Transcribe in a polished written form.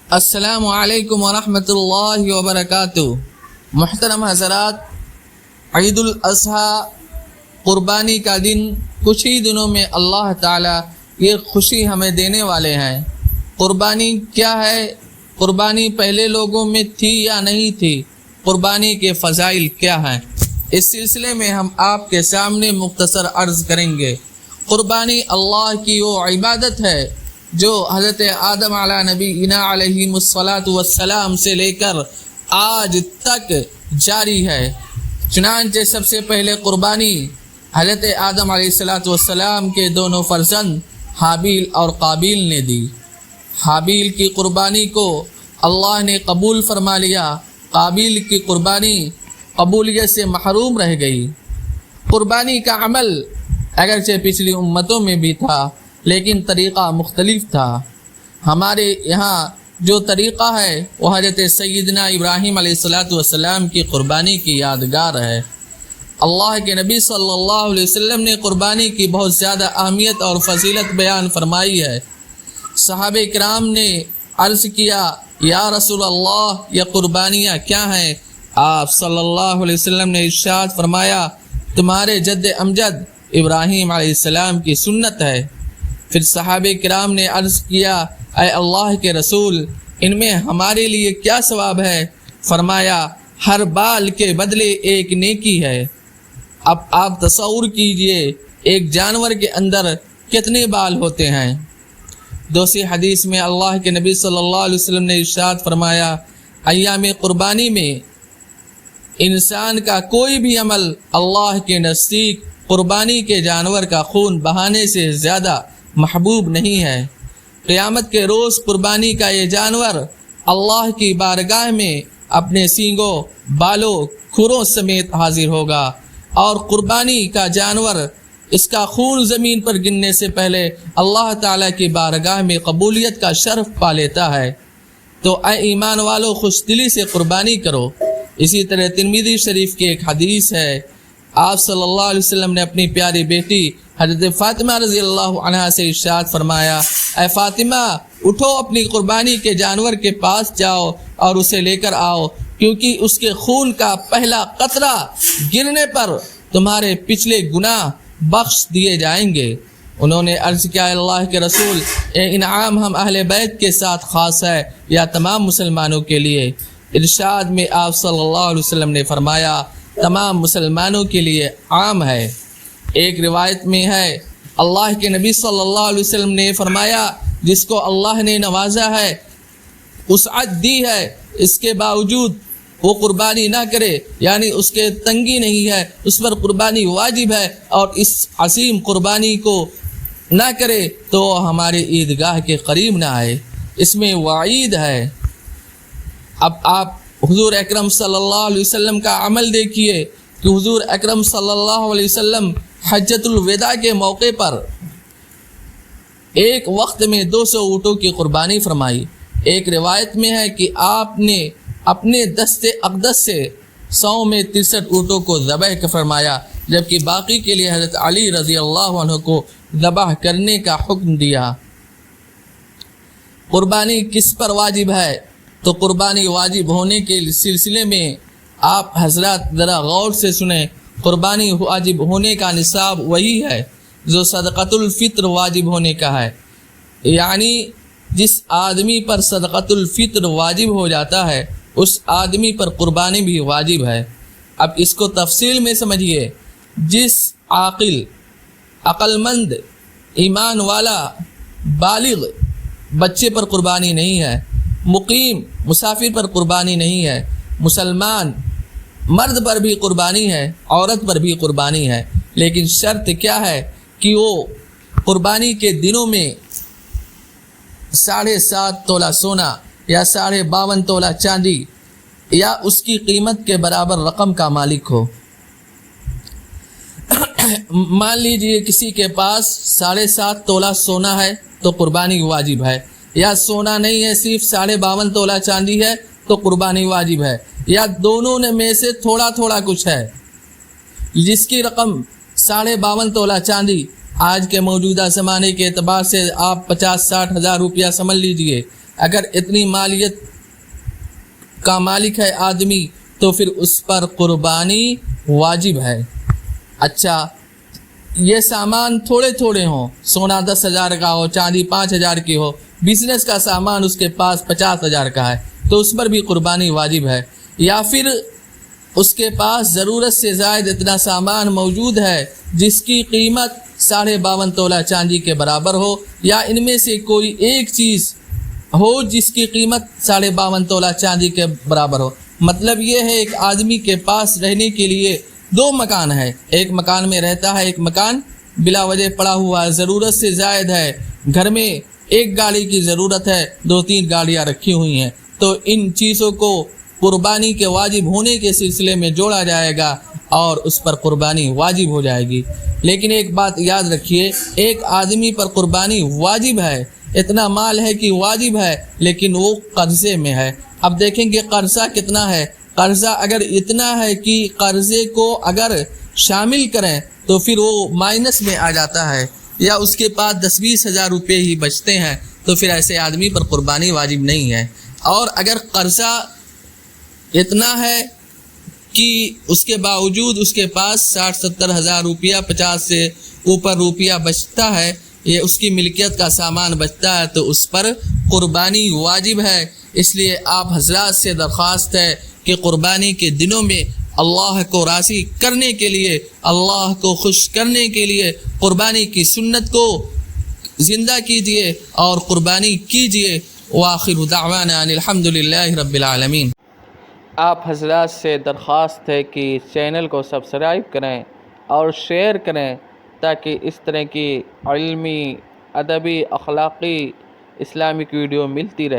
السلام علیکم ورحمۃ اللہ وبرکاتہ۔ محترم حضرات، عید الاضحیٰ قربانی کا دن کچھ ہی دنوں میں اللہ تعالیٰ یہ خوشی ہمیں دینے والے ہیں۔ قربانی کیا ہے؟ قربانی پہلے لوگوں میں تھی یا نہیں تھی؟ قربانی کے فضائل کیا ہیں؟ اس سلسلے میں ہم آپ کے سامنے مختصر عرض کریں گے۔ قربانی اللہ کی وہ عبادت ہے جو حضرت آدم علیہ نبینا علیہ الصلاۃ والسلام سے لے کر آج تک جاری ہے۔ چنانچہ سب سے پہلے قربانی حضرت آدم علیہ الصلاۃ والسلام کے دونوں فرزند حابیل اور قابیل نے دی۔ حابیل کی قربانی کو اللہ نے قبول فرما لیا، قابیل کی قربانی قبولیت سے محروم رہ گئی۔ قربانی کا عمل اگرچہ پچھلی امتوں میں بھی تھا لیکن طریقہ مختلف تھا۔ ہمارے یہاں جو طریقہ ہے وہ حضرت سیدنا ابراہیم علیہ السلام کی قربانی کی یادگار ہے۔ اللہ کے نبی صلی اللہ علیہ وسلم نے قربانی کی بہت زیادہ اہمیت اور فضیلت بیان فرمائی ہے۔ صحابہ کرام نے عرض کیا، یا رسول اللہ، یہ قربانیاں کیا ہیں؟ آپ صلی اللہ علیہ وسلم نے ارشاد فرمایا، تمہارے جد امجد ابراہیم علیہ السلام کی سنت ہے۔ پھر صحابہ کرام نے عرض کیا، اے اللہ کے رسول، ان میں ہمارے لیے کیا ثواب ہے؟ فرمایا، ہر بال کے بدلے ایک نیکی ہے۔ اب آپ تصور کیجئے ایک جانور کے اندر کتنے بال ہوتے ہیں۔ دوسری حدیث میں اللہ کے نبی صلی اللہ علیہ وسلم نے ارشاد فرمایا، ایام قربانی میں انسان کا کوئی بھی عمل اللہ کے نزدیک قربانی کے جانور کا خون بہانے سے زیادہ محبوب نہیں ہے۔ قیامت کے روز قربانی کا یہ جانور اللہ کی بارگاہ میں اپنے سینگوں، بالوں، کھروں سمیت حاضر ہوگا، اور قربانی کا جانور اس کا خون زمین پر گرنے سے پہلے اللہ تعالیٰ کی بارگاہ میں قبولیت کا شرف پا لیتا ہے۔ تو اے ایمان والو، خوش دلی سے قربانی کرو۔ اسی طرح ترمذی شریف کی ایک حدیث ہے، آپ صلی اللہ علیہ وسلم نے اپنی پیاری بیٹی حضرت فاطمہ رضی اللہ عنہا سے ارشاد فرمایا، اے فاطمہ، اٹھو، اپنی قربانی کے جانور کے پاس جاؤ اور اسے لے کر آؤ، کیونکہ اس کے خون کا پہلا قطرہ گرنے پر تمہارے پچھلے گناہ بخش دیے جائیں گے۔ انہوں نے عرض کیا، اللہ کے رسول، یہ انعام ہم اہل بیت کے ساتھ خاص ہے یا تمام مسلمانوں کے لیے؟ ارشاد میں آپ صلی اللہ علیہ وسلم نے فرمایا، تمام مسلمانوں کے لیے عام ہے۔ ایک روایت میں ہے، اللہ کے نبی صلی اللہ علیہ وسلم نے فرمایا، جس کو اللہ نے نوازا ہے، وسعت دی ہے، اس کے باوجود وہ قربانی نہ کرے، یعنی اس کے تنگی نہیں ہے، اس پر قربانی واجب ہے، اور اس عظیم قربانی کو نہ کرے تو ہمارے عیدگاہ کے قریب نہ آئے۔ اس میں وعید ہے۔ اب آپ حضور اکرم صلی اللہ علیہ وسلم کا عمل دیکھیے کہ حضور اکرم صلی اللہ علیہ وسلم حجۃ الوداع کے موقع پر ایک وقت میں 200 اونٹوں کی قربانی فرمائی۔ ایک روایت میں ہے کہ آپ نے اپنے دست اقدس سے 100 میں 63 اونٹوں کو ذبح فرمایا، جبکہ باقی کے لیے حضرت علی رضی اللہ عنہ کو ذبح کرنے کا حکم دیا۔ قربانی کس پر واجب ہے؟ تو قربانی واجب ہونے کے سلسلے میں آپ حضرات ذرا غور سے سنیں۔ قربانی واجب ہونے کا نصاب وہی ہے جو صدقۃ الفطر واجب ہونے کا ہے، یعنی جس آدمی پر صدقۃ الفطر واجب ہو جاتا ہے اس آدمی پر قربانی بھی واجب ہے۔ اب اس کو تفصیل میں سمجھیے۔ جس عقل مند، ایمان والا، بالغ بچے پر قربانی نہیں ہے، مقیم مسافر پر قربانی نہیں ہے، مسلمان مرد پر بھی قربانی ہے، عورت پر بھی قربانی ہے، لیکن شرط کیا ہے کہ وہ قربانی کے دنوں میں 7.5 تولہ سونا یا 52.5 تولہ چاندی یا اس کی قیمت کے برابر رقم کا مالک ہو۔ مان لیجئے کسی کے پاس 7.5 تولہ سونا ہے تو قربانی واجب ہے، یا سونا نہیں ہے، صرف 52.5 تولہ چاندی ہے تو قربانی واجب ہے، یا دونوں میں سے تھوڑا تھوڑا کچھ ہے۔ جس کی رقم 52.5 تولہ چاندی آج کے موجودہ زمانے کے اعتبار سے آپ 50-60 ہزار روپیہ سمجھ لیجئے، اگر اتنی مالیت کا مالک ہے آدمی تو پھر اس پر قربانی واجب ہے۔ اچھا، یہ سامان تھوڑے تھوڑے ہوں، سونا 10,000 کا ہو، چاندی 5,000 کی ہو، بزنس کا سامان اس کے پاس 50,000 کا ہے تو اس پر بھی قربانی واجب ہے۔ یا پھر اس کے پاس ضرورت سے زائد اتنا سامان موجود ہے جس کی قیمت 52.5 تولہ چاندی کے برابر ہو، یا ان میں سے کوئی ایک چیز ہو جس کی قیمت 52.5 تولہ چاندی کے برابر ہو۔ مطلب یہ ہے ایک آدمی کے پاس رہنے کے لیے 2 مکان ہے، ایک مکان میں رہتا ہے، ایک مکان بلا وجہ پڑا ہوا ہے، ضرورت سے زائد ہے، گھر میں ایک گاڑی کی ضرورت ہے، 2-3 گاڑیاں رکھی ہوئی ہیں، تو ان چیزوں کو قربانی کے واجب ہونے کے سلسلے میں جوڑا جائے گا اور اس پر قربانی واجب ہو جائے گی۔ لیکن ایک بات یاد رکھیے، ایک آدمی پر قربانی واجب ہے، اتنا مال ہے کہ واجب ہے، لیکن وہ قرضے میں ہے۔ اب دیکھیں گے قرضہ کتنا ہے۔ قرضہ اگر اتنا ہے کہ قرضے کو اگر شامل کریں تو پھر وہ مائنس میں آ جاتا ہے، یا اس کے پاس 10-20 ہزار روپے ہی بچتے ہیں، تو پھر ایسے آدمی پر قربانی واجب نہیں ہے۔ اور اگر قرضہ اتنا ہے کہ اس کے باوجود اس کے پاس 60-70 ہزار روپیہ، 50 سے اوپر روپیہ بچتا ہے، یہ اس کی ملکیت کا سامان بچتا ہے، تو اس پر قربانی واجب ہے۔ اس لیے آپ حضرات سے درخواست ہے کہ قربانی کے دنوں میں اللہ کو راضی کرنے کے لیے، اللہ کو خوش کرنے کے لیے قربانی کی سنت کو زندہ کیجیے اور قربانی کیجیے۔ وآخر دعوانا ان الحمدللہ رب العالمین۔ آپ حضرات سے درخواست ہے کہ چینل کو سبسکرائب کریں اور شیئر کریں تاکہ اس طرح کی علمی، ادبی، اخلاقی، اسلامک ویڈیو ملتی رہے۔